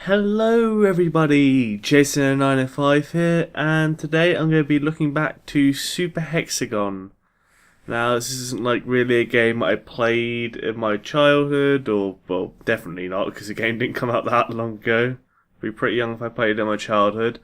Hello everybody, Jason905 here, and today I'm going to be looking back to Super Hexagon. Now this isn't like really a game I played in my childhood, or well definitely not because the game didn't come out that long ago. I'd be pretty young if I played it in my childhood.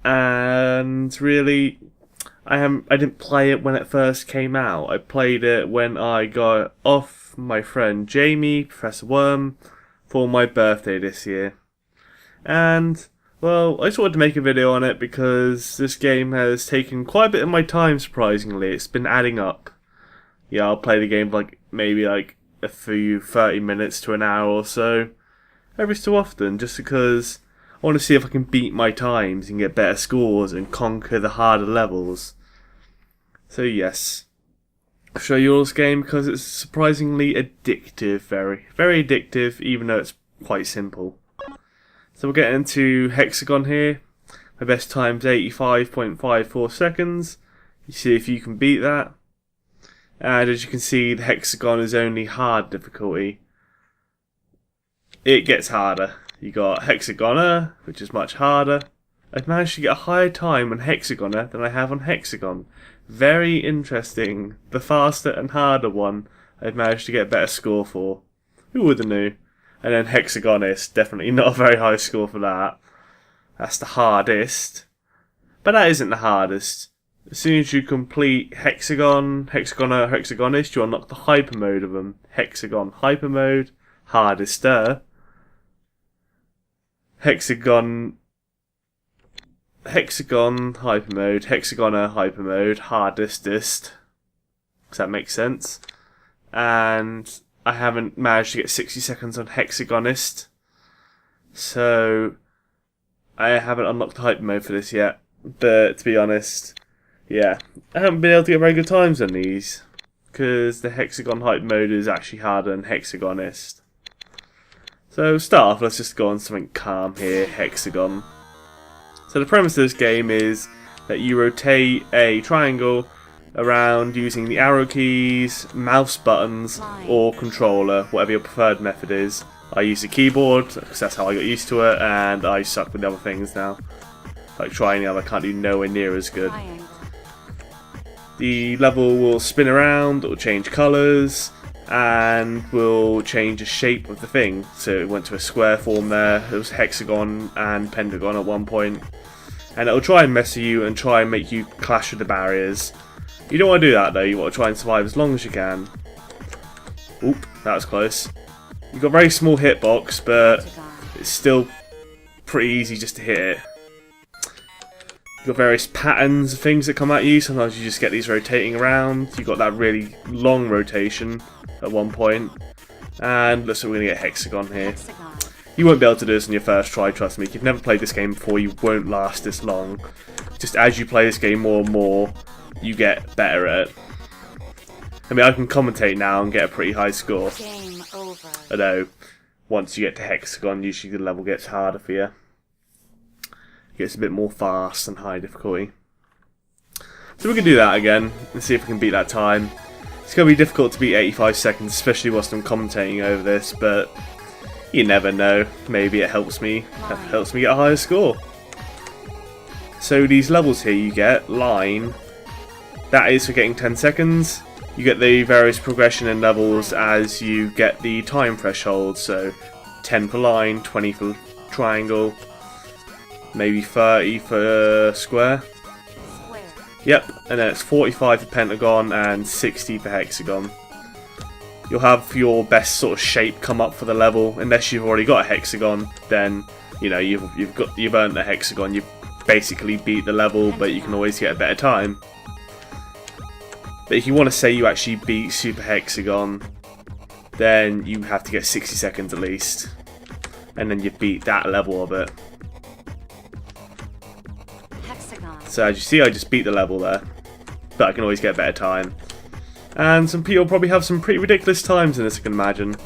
And really, I didn't play it when it first came out. I played it when I got off my friend Jamie, Professor Worm, for my birthday this year. And, well, I just wanted to make a video on it because this game has taken quite a bit of my time, surprisingly. It's been adding up. Yeah, I'll play the game for maybe a few 30 minutes to an hour or so every so often, just because I want to see if I can beat my times and get better scores and conquer the harder levels. So yes, I'll show you all this game because it's surprisingly addictive, very addictive, even though it's quite simple. So we'll get into Hexagon here. My best time's 85.54 seconds. You see if you can beat that. And as you can see, the Hexagon is only hard difficulty. It gets harder. You got Hexagoner, which is much harder. I've managed to get a higher time on Hexagoner than I have on Hexagon. Very interesting. The faster and harder one I've managed to get a better score for. Who would have knew? And then Hexagonist, definitely not a very high score for that. That's the hardest. But that isn't the hardest. As soon as you complete Hexagon, Hexagoner, Hexagonist, you unlock the hyper mode of them. Hexagon hyper mode, hardester. Hexagon hyper mode, Hexagoner hyper mode, hardestest. Does that make sense? And I haven't managed to get 60 seconds on Hexagonist, so I haven't unlocked the hyper mode for this yet. But to be honest, yeah, I haven't been able to get very good times on these because the Hexagon hyper mode is actually harder than Hexagonist. So start off, let's just go on something calm here, Hexagon. So the premise of this game is that you rotate a triangle around using the arrow keys, mouse buttons, or controller, whatever your preferred method is. I use the keyboard because that's how I got used to it, and I suck with the other things now. Like trying the other, I can't do nowhere near as good. The level will spin around, it will change colours, and will change the shape of the thing. So it went to a square form there, it was hexagon and pentagon at one point. And it'll try and mess with you and try and make you clash with the barriers. You don't want to do that though, you want to try and survive as long as you can. Oop, that was close. You've got a very small hitbox, but it's still pretty easy just to hit it. You've got various patterns of things that come at you, sometimes you just get these rotating around. You've got that really long rotation at one point. And looks like we're going to get Hexagon here. You won't be able to do this on your first try, trust me. If you've never played this game before, you won't last this long. Just as you play this game more and more, you get better at it. I mean, I can commentate now and get a pretty high score. Game over. Although, once you get to Hexagon, usually the level gets harder for you. It gets a bit more fast and high difficulty. So we can do that again and see if we can beat that time. It's going to be difficult to beat 85 seconds, especially whilst I'm commentating over this, but you never know. Maybe it helps me get a higher score. So these levels here you get, line, that is for getting 10 seconds. You get the various progression in levels as you get the time threshold, so 10 for line, 20 for triangle, maybe 30 for square. Yep, and then it's 45 for pentagon and 60 for hexagon. You'll have your best sort of shape come up for the level, unless you've already got a hexagon, then you know you've earned the hexagon, you've basically beat the level, but you can always get a better time. But if you want to say you actually beat Super Hexagon, then you have to get 60 seconds at least. And then you beat that level of it. Hexagon. So as you see, I just beat the level there. But I can always get a better time. And some people probably have some pretty ridiculous times in this, I can imagine.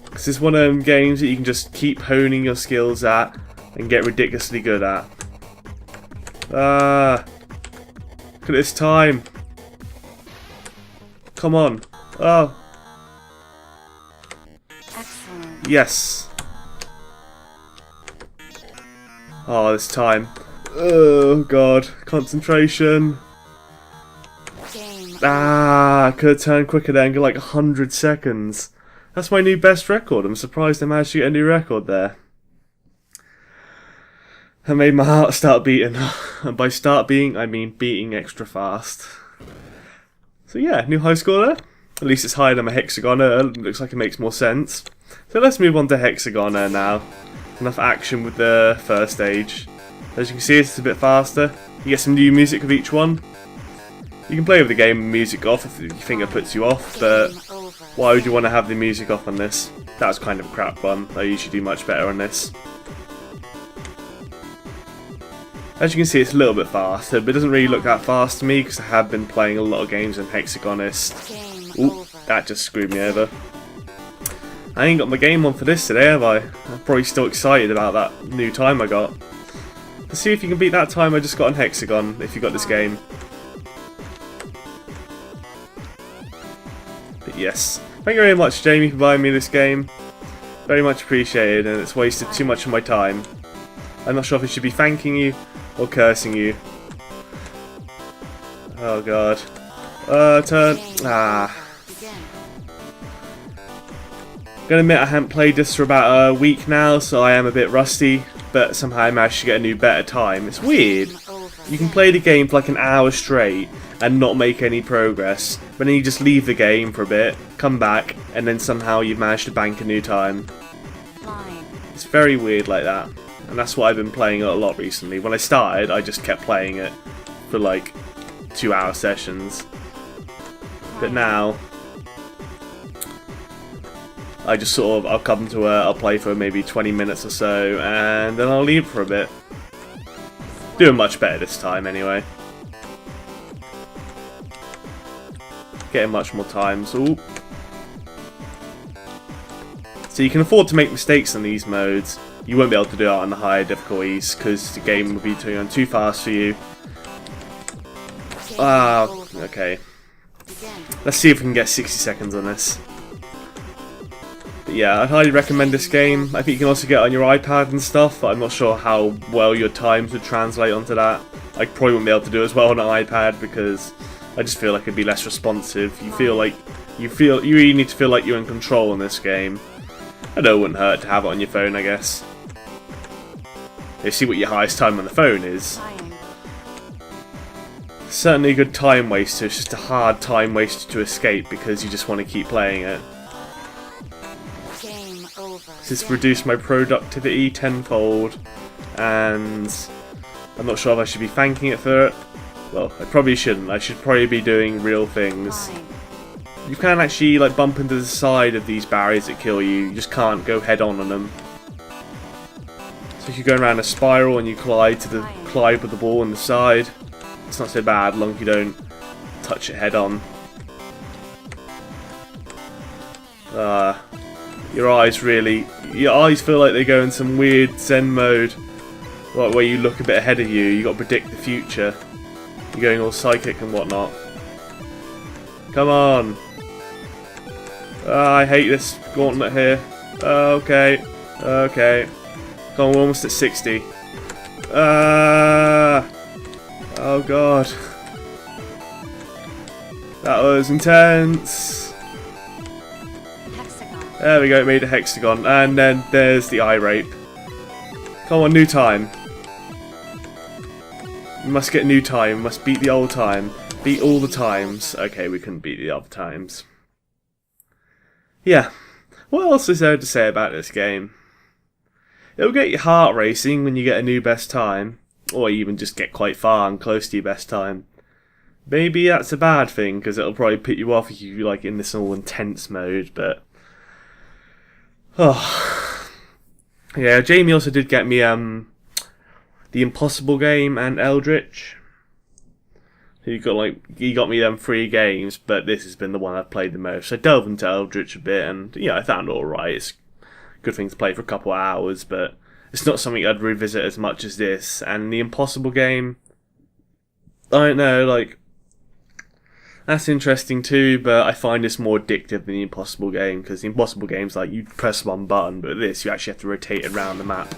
Because it's one of them games that you can just keep honing your skills at and get ridiculously good at. Look at this time. Come on. Oh. Excellent. Yes. Oh, this time. Oh god, concentration. Game. Ah, I could have turned quicker there and got like 100 seconds. That's my new best record. I'm surprised I managed to get a new record there. That made my heart start beating. And by start beating, I mean beating extra fast. So yeah, new high score there. At least it's higher than my Hexagon. Looks like it makes more sense. So let's move on to Hexagon now. Enough action with the first stage. As you can see, it's a bit faster. You get some new music with each one. You can play with the game music off if you think it puts you off, but why would you want to have the music off on this? That was kind of a crap one. I usually do much better on this. As you can see, it's a little bit faster, but it doesn't really look that fast to me because I have been playing a lot of games on Hexagonist. Ooh, that just screwed me over. I ain't got my game on for this today, have I? I'm probably still excited about that new time I got. Let's see if you can beat that time I just got on Hexagon, if you got this game. But yes, thank you very much, Jamie, for buying me this game. Very much appreciated, and it's wasted too much of my time. I'm not sure if I should be thanking you or cursing you. Oh god. Turn. Ah. Gonna admit I haven't played this for about a week now, so I am a bit rusty, but somehow I managed to get a new better time. It's weird. You can play the game for like an hour straight and not make any progress, but then you just leave the game for a bit, come back, and then somehow you've managed to bank a new time. It's very weird like that, and that's what I've been playing a lot recently. When I started, I just kept playing it for like 2-hour sessions, but now I just sort of, I'll come to I'll play for maybe 20 minutes or so, and then I'll leave for a bit. Doing much better this time anyway. Getting much more times. Ooh. So you can afford to make mistakes on these modes. You won't be able to do it on the higher difficulties because the game will be going too fast for you. Ah, okay. Let's see if we can get 60 seconds on this. But yeah, I'd highly recommend this game. I think you can also get it on your iPad and stuff, but I'm not sure how well your times would translate onto that. I probably wouldn't be able to do it as well on an iPad because I just feel like it'd be less responsive. You really need to feel like you're in control in this game. I know it wouldn't hurt to have it on your phone, I guess. You see what your highest time on the phone is. Certainly a good time waster, it's just a hard time waster to escape because you just want to keep playing it. This has reduced my productivity tenfold, and I'm not sure if I should be thanking it for it. Well, I probably shouldn't. I should probably be doing real things. You can actually like bump into the side of these barriers that kill you. You just can't go head on them. So if you're going around a spiral and you collide with the ball on the side, it's not so bad, as long as you don't touch it head on. Your eyes feel like they go in some weird Zen mode, like where you look a bit ahead of you. You got to predict the future. You're going all psychic and whatnot. Come on. I hate this gauntlet here. Okay. Okay. Come on, we're almost at 60. Oh god. That was intense. Hexagon. There we go, made a hexagon. And then there's the eye rape. Come on, new time. We must get new time. We must beat the old time. Beat all the times. Okay, we couldn't beat the other times. Yeah. What else is there to say about this game? It'll get your heart racing when you get a new best time. Or even just get quite far and close to your best time. Maybe that's a bad thing, because it'll probably put you off if you're like in this all intense mode, but... Oh. Yeah, Jamie also did get me the Impossible game and Eldritch. He got me them 3 games, but this has been the one I've played the most. I delved into Eldritch a bit, and yeah, I found it alright. It's a good thing to play for a couple of hours, but it's not something I'd revisit as much as this. And the Impossible game, I don't know, like, that's interesting too, but I find this more addictive than the Impossible game, because the Impossible game's like, you press one button, but this, you actually have to rotate around the map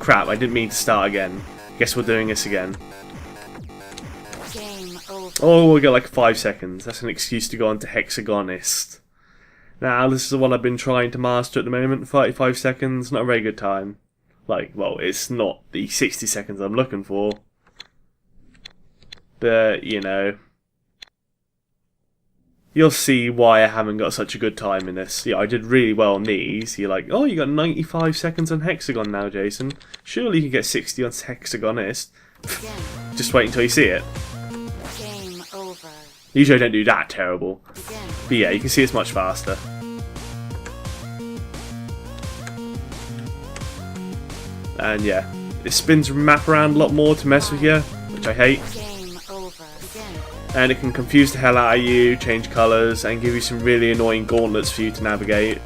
crap, I didn't mean to start again. Guess we're doing this again. Game over. Oh, we'll get like 5 seconds. That's an excuse to go on to Hexagonist. Now, this is the one I've been trying to master at the moment. 35 seconds, not a very good time. Like, well, it's not the 60 seconds I'm looking for. But, you know, you'll see why I haven't got such a good time in this. Yeah, I did really well on these. You're like, oh, you got 95 seconds on Hexagon now, Jason. Surely you can get 60 on Hexagonist. Begin. Just wait until you see it. Game over. Usually I don't do that terrible. Begin. But yeah, you can see it's much faster. And yeah, it spins map around a lot more to mess with you, which I hate. Game over. Begin. And it can confuse the hell out of you, change colours, and give you some really annoying gauntlets for you to navigate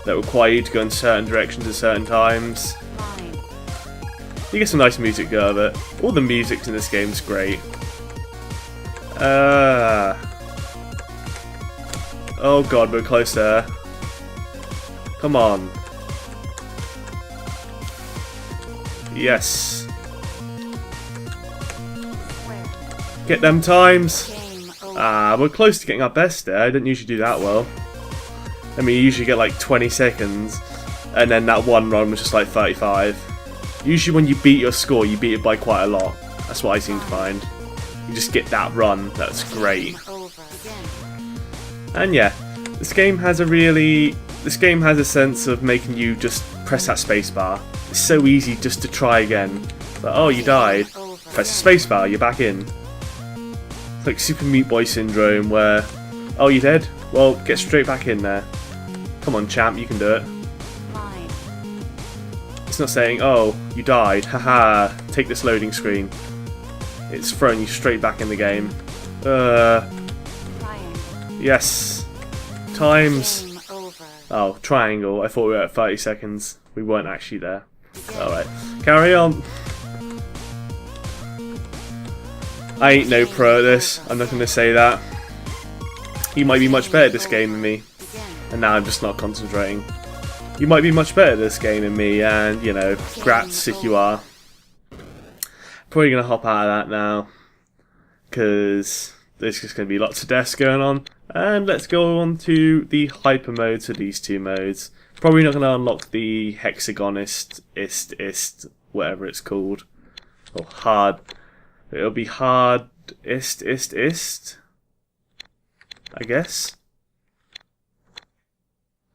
that require you to go in certain directions at certain times. Line. You get some nice music out of it. All the music in this game is great. Oh god, we're close there. Come on. Yes. Square. Get them times. Game over. We're close to getting our best there. I didn't usually do that well. I mean, you usually get like 20 seconds, and then that one run was just like 35. Usually when you beat your score, you beat it by quite a lot. That's what I seem to find. You just get that run, that's great. Game over. Begin. And yeah, this game has a sense of making you just press that spacebar. It's so easy just to try again. But oh, you died. Game over. Press the spacebar, you're back in. It's like Super Meat Boy syndrome where, oh, you're dead? Well, get straight back in there. Come on, champ, you can do it. Line. It's not saying, oh, you died, haha, take this loading screen. It's throwing you straight back in the game. Triangle. Yes. Times. Game over. Oh, triangle. I thought we were at 30 seconds. We weren't actually there. Alright, carry on. I ain't no pro at this. I'm not going to say that. You might be much better at this game than me. Begin. And now I'm just not concentrating. You might be much better at this game than me, and, you know, grats if you are. Probably going to hop out of that now, because there's just going to be lots of deaths going on. And let's go on to the hyper modes for these two modes. Probably not going to unlock the hexagonist, whatever it's called. Or hard. It'll be hard, I guess.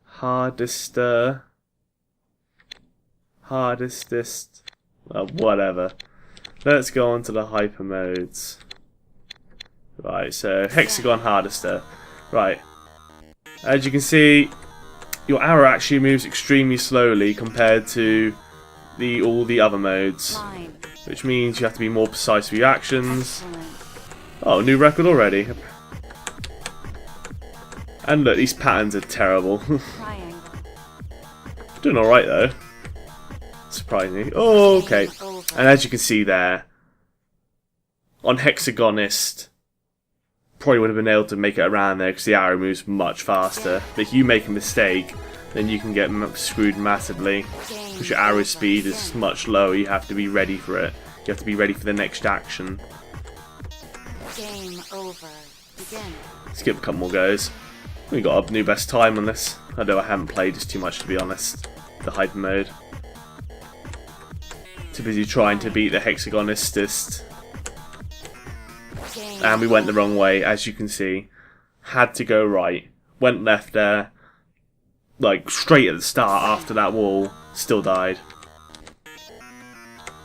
Hardest, well, whatever. Let's go on to the hyper modes. Right, so Hexagon Hardester. Right. As you can see, your arrow actually moves extremely slowly compared to all the other modes. Line. Which means you have to be more precise with your actions. Excellent. Oh, new record already. And look, these patterns are terrible. Triangle. Doing alright though. Surprisingly. Oh, okay. Game over. And as you can see there, on Hexagonist, probably would have been able to make it around there because the arrow moves much faster. But if you make a mistake, then you can get screwed massively. Game Because your arrow over. speed is Begin. much lower, you have to be ready for it. You have to be ready for the next action. Game over. Begin. Let's give it a couple more goes. We got a new best time on this. Although I haven't played this too much to be honest. The hyper mode. Too busy trying to beat the hexagonist. Game And we went the wrong way, as you can see. Had to go right. Went left there. Like straight at the start after that wall. Still died.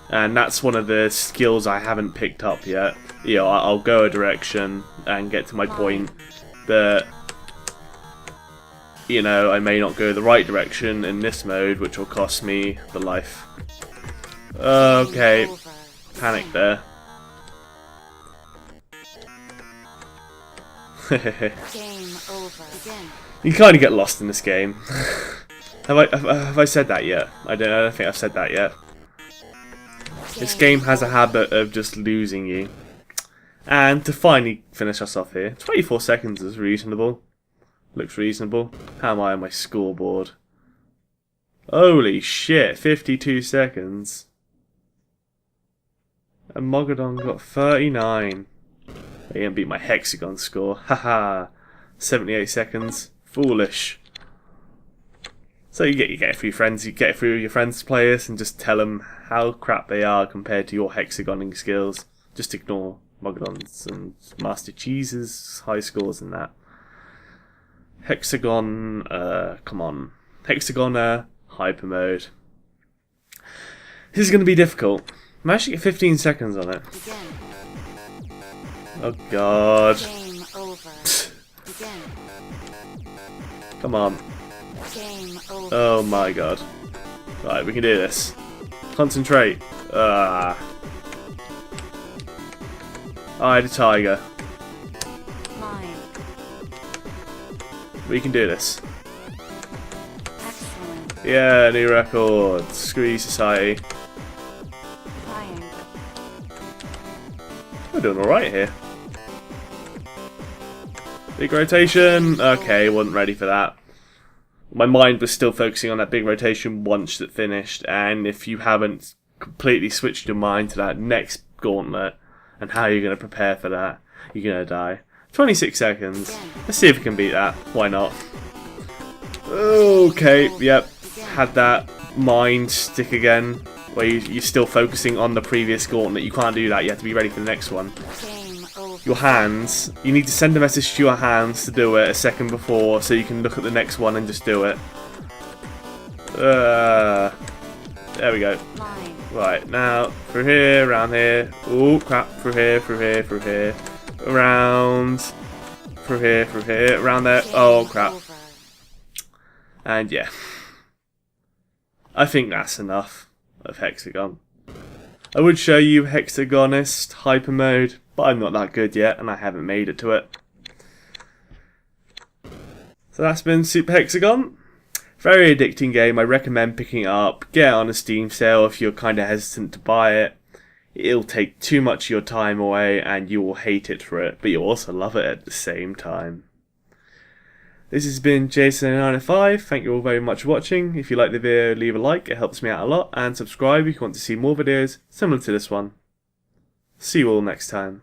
And that's one of the skills I haven't picked up yet. You know, I'll go a direction and get to my point, but you know, I may not go the right direction in this mode, which will cost me the life. Okay, Game over. panic there. Game over. Begin. You kind of get lost in this game. have I said that yet? I don't think I've said that yet. This game has a habit of just losing you. And to finally finish us off here, 24 seconds is reasonable. Looks reasonable. How am I on my scoreboard? Holy shit, 52 seconds. And Mogadon got 39. He didn't beat my Hexagon score. Haha. 78 seconds. Foolish. So you get a few friends, you get a few of your friends to play this and just tell them how crap they are compared to your hexagoning skills. Just ignore Mogadon's and Master Cheese's high scores and that. Hexagon, come on. Hexagon, hyper mode. This is going to be difficult. I'm actually get 15 seconds on it. Begin. Oh god. Game over. Begin. Come on. Game over. Oh my god. Right, we can do this. Concentrate. I had a tiger. Line. We can do this. Excellent. Yeah, new record. Screw you, society. Triangle. We're doing alright here. Big rotation. Okay, wasn't ready for that. My mind was still focusing on that big rotation once it finished, and if you haven't completely switched your mind to that next gauntlet and how you're going to prepare for that, you're going to die. 26 seconds. Let's see if we can beat that. Why not? Okay, yep. Had that mind stick again, where you're still focusing on the previous gauntlet. You can't do that. You have to be ready for the next one. Game over. Your hands, you need to send a message to your hands to do it a second before so you can look at the next one and just do it. There we go. Line. Right, now, through here, around here. Oh crap, through here, through here, through here. Around. Through here, around there. Oh Game crap. over. And yeah. I think that's enough of Hexagon. I would show you Hexagonist hyper mode, but I'm not that good yet and I haven't made it to it. So that's been Super Hexagon. Very addicting game. I recommend picking it up. Get it on a Steam sale if you're kind of hesitant to buy it. It'll take too much of your time away and you will hate it for it, but you'll also love it at the same time. This has been Jason905. Thank you all very much for watching. If you like the video, leave a like, it helps me out a lot, and subscribe if you want to see more videos similar to this one. See you all next time.